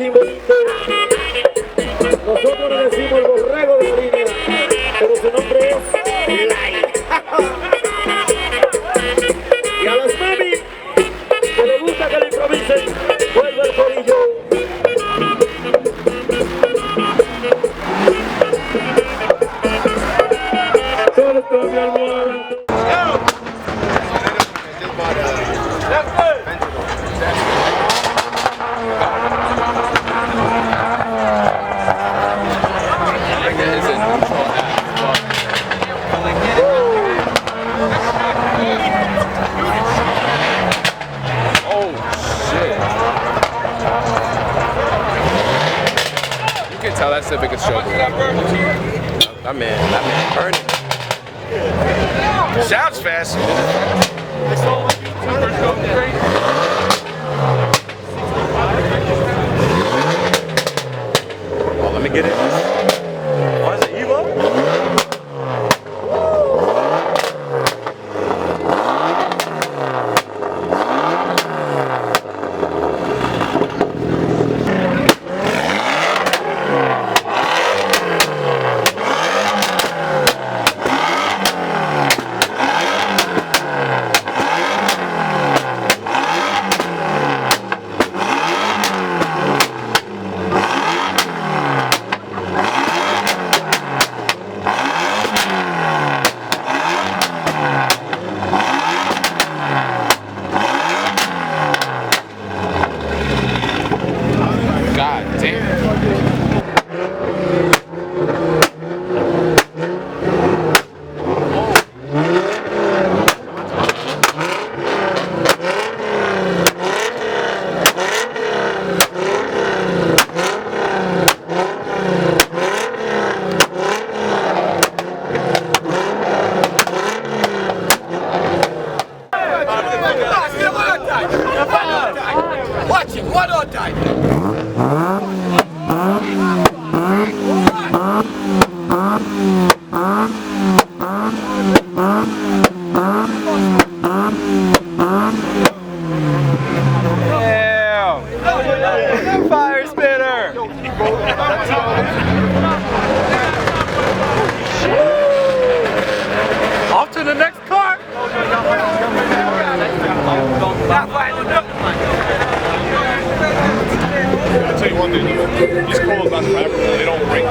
simbolito. Nosotros le decimos el borrego de la línea, pero su nombre es Lai. Y a las mami que le gusta que le improvisen, vuelve el corillo. Corto mi almohada. That's the biggest joke. That man burning. Sounds fast. Oh, let me get it. Oh, is it Evo? Watch it, one more time. Damn! Fire spitter! Off to the next car! I'll tell you one thing, these coils last forever, they don't break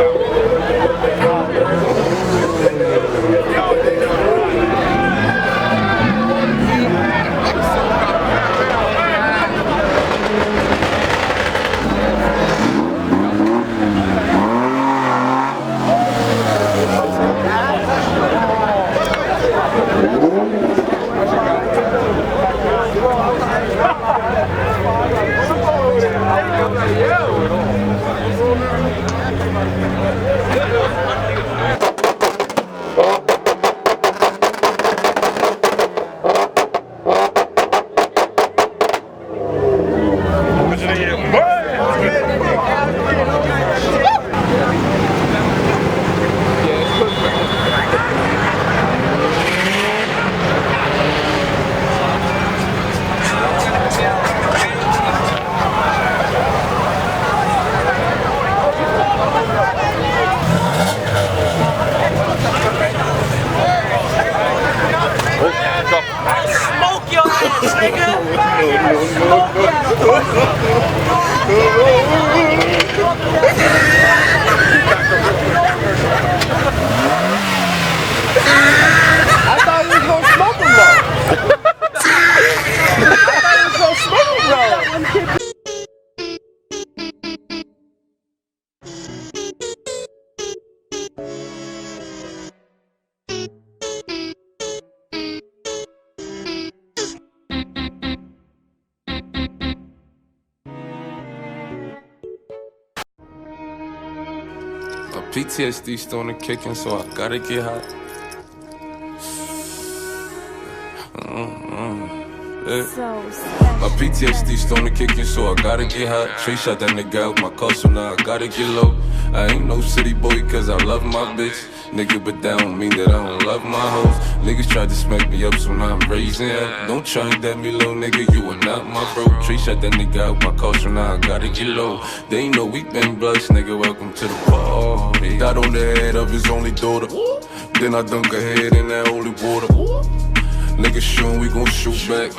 Smoke your ass, nigga! Smoke your I thought we was gonna smoke him though. I thought we was gonna smoke him though. PTSD starting to kick in, so I gotta get hot. Yeah. So special. My PTSD starting to kick in, so I gotta get hot. Trey shot that nigga out my car, so now I gotta get low. I ain't no city boy, cause I love my bitch. Nigga, but that don't mean that I don't love my hoes. Niggas tried to smack me up, so now I'm raising hell. Don't try and that me low, nigga, you are not my bro. Trey shot that nigga out my car, so now I gotta get low. They ain't know we been blessed, nigga, welcome to the party. Died on the head of his only daughter. Then I dunk her head in that holy water. Niggas shootin', we gon' shoot back.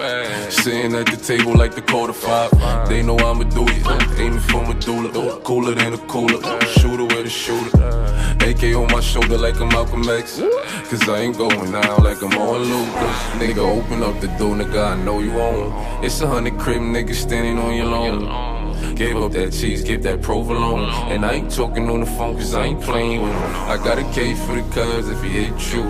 Sitting at the table like the quarter five. They know I'ma do it. Aiming for medulla. Cooler than a cooler. Shooter with a shooter. AK on my shoulder like I'm Malcolm X. Cause I ain't going out like I'm all Lucas. Nigga, open up the door, nigga, I know you on. It's 100 crib niggas standing on your lawn. Gave up that cheese, give that provolone. And I ain't talking on the phone cause I ain't playing with him. I got a case for the cuz if he hit you.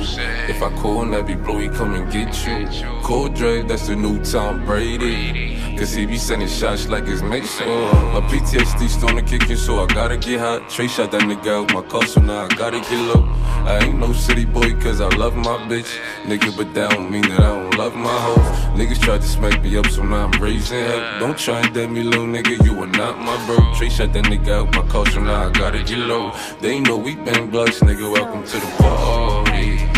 If I call and that be blue, he come and get you. Call Dre, that's the new Tom Brady. Cause he be sending shots like his Mason. My PTSD starting to kick in, so I gotta get hot. Trey shot that nigga out my car, so now I gotta get low. I ain't no city boy cause I love my bitch. Nigga, but that don't mean that I don't love my hoes. Niggas tried to smack me up, so now I'm raising hell. Don't try and dead me low, nigga, you are not my bro. Trey shot that nigga out my car, so now I gotta get low. They ain't know we been blessed, nigga, welcome to the party.